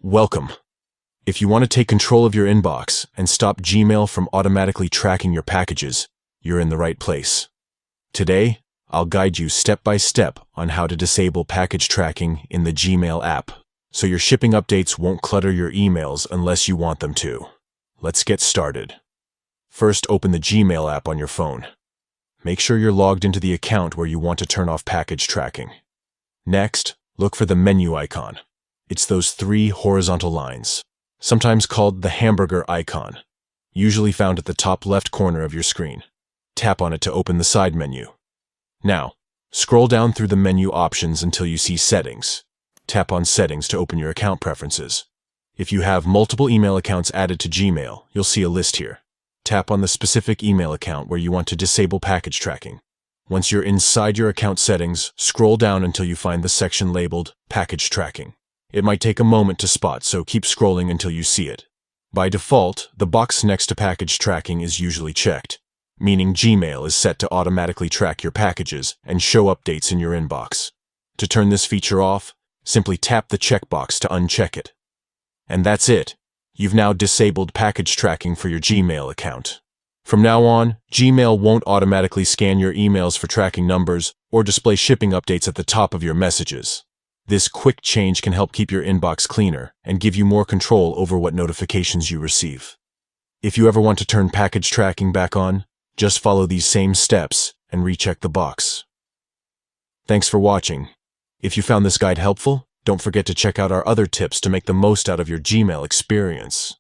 Welcome. If you want to take control of your inbox and stop Gmail from automatically tracking your packages, you're in the right place. Today, I'll guide you step by step on how to disable package tracking in the Gmail app, so your shipping updates won't clutter your emails unless you want them to. Let's get started. First, open the Gmail app on your phone. Make sure you're logged into the account where you want to turn off package tracking. Next, look for the menu icon. It's those three horizontal lines, sometimes called the hamburger icon, usually found at the top left corner of your screen. Tap on it to open the side menu. Now, scroll down through the menu options until you see Settings. Tap on Settings to open your account preferences. If you have multiple email accounts added to Gmail, you'll see a list here. Tap on the specific email account where you want to disable package tracking. Once you're inside your account settings, scroll down until you find the section labeled Package Tracking. It might take a moment to spot, so keep scrolling until you see it. By default, the box next to package tracking is usually checked, meaning Gmail is set to automatically track your packages and show updates in your inbox. To turn this feature off, simply tap the checkbox to uncheck it. And that's it. You've now disabled package tracking for your Gmail account. From now on, Gmail won't automatically scan your emails for tracking numbers or display shipping updates at the top of your messages. This quick change can help keep your inbox cleaner and give you more control over what notifications you receive. If you ever want to turn package tracking back on, just follow these same steps and recheck the box. Thanks for watching. If you found this guide helpful, don't forget to check out our other tips to make the most out of your Gmail experience.